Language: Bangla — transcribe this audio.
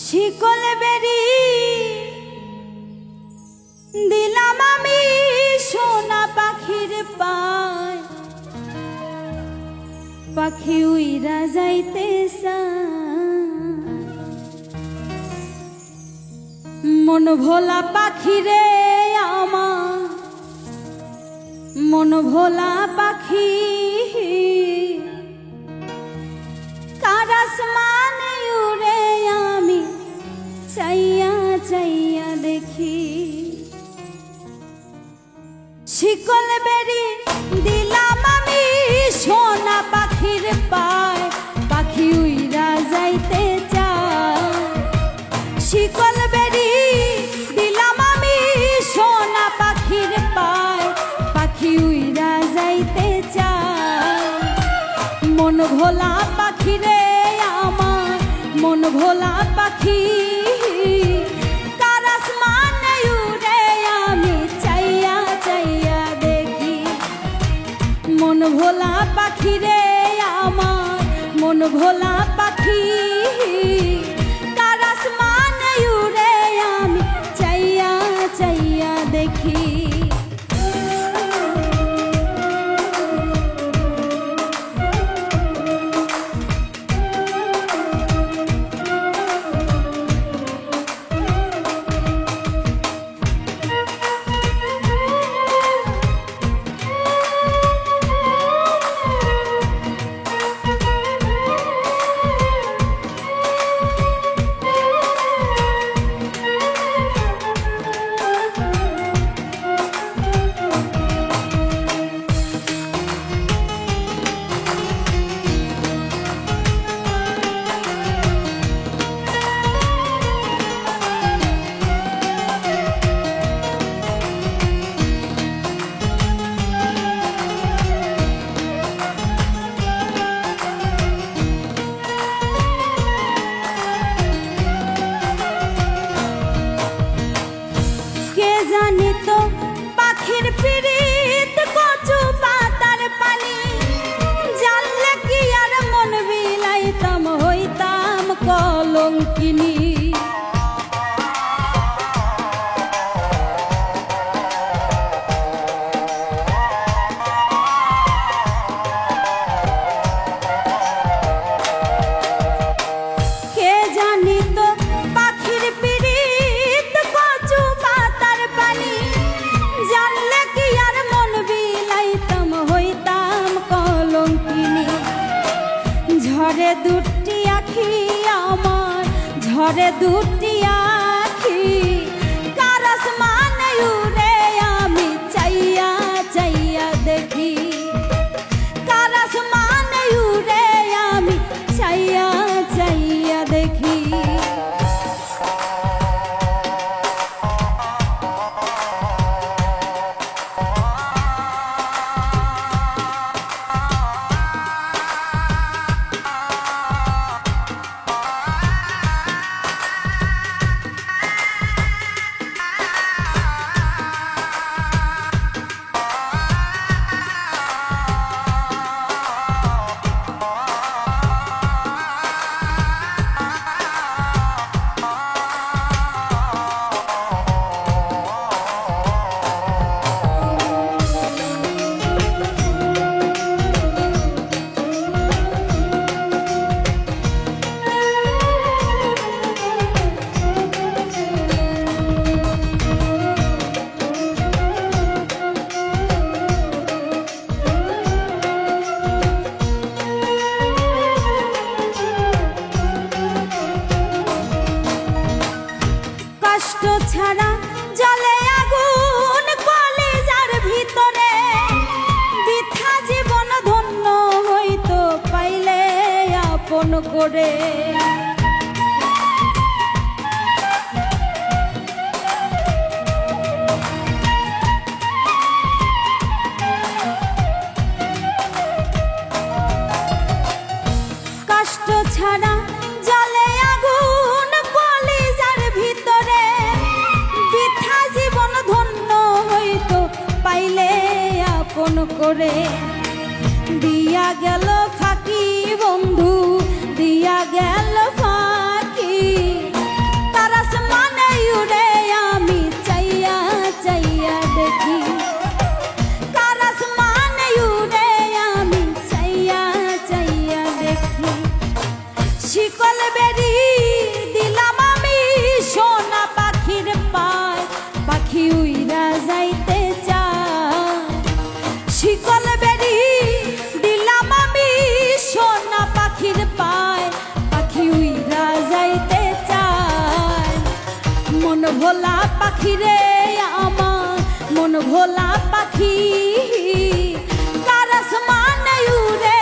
শিকল বেরি দিলাম আমি সোনা পাখির পায়, পাখি উইরা যাইতে মন ভোলা পাখি রে আমার, মন ভোলা পাখি কার আসমানে উড়ে আমি চাইয়া চাইয়া দেখি। শিকল বেরি দিলাম আমি সোনা পাখির পায়, পাখি উইরা যাইতে চায়। শিকল বেরি দিলাম আমি সোনা পাখির পায়, পাখি উইরা যাইতে চায়। মন ভোলা পাখি রে আমার, মন ভোলা পাখি কার আসমানে উড়ে আমি চাইয়া চাইয়া দেখি। মন ভোলা পাখি রে আমার, মন ভোলা পাখি কার আসমানে উড়ে আমি চাইয়া চাইয়া দেখি। জানি তো পাখির পিরিত কচু পাতার পানি, জানলে কি আর মন বিলাইতাম হইতাম কলঙ্কিনী। কে জানি তো পাখির পিরিত কচু পাতার পানি, জানলে কি আর মন বিলাইতাম হইতাম কলঙ্কিনী। ঝরে দুটি আখি আমার, ঝরে দুটি আখি কার আসমানে উড়ে আমি চাইয়া চাইয়া দেখি। কার আসমানে উড়ে আমি চাইয়া চাইয়া দেখি। কষ্ট ছাড়া জলে আগুন কলিজার ভিতরে, বৃথা জীবন ধন্য হইতো পাইলে আপন করে। কষ্ট ছাড়া জলে আগুন কলিজার ভিতরে, বৃথা জীবন ধন্য হইতো পাইলে আপন করে। দিয়া গেল ফাঁকি বন্ধু, দিয়া গেল ফাঁকি শিকল বেরি দিলাম আমি সোনা পাখির পায়, পাখি উইরা যাইতে চায়। শিকল বেরি দিলাম আমি সোনা পাখির পায়, পাখি উইরা যাইতে চায়। মন ভোলা পাখি রে আমার, মন ভোলা পাখি কার আসমানে উড়ে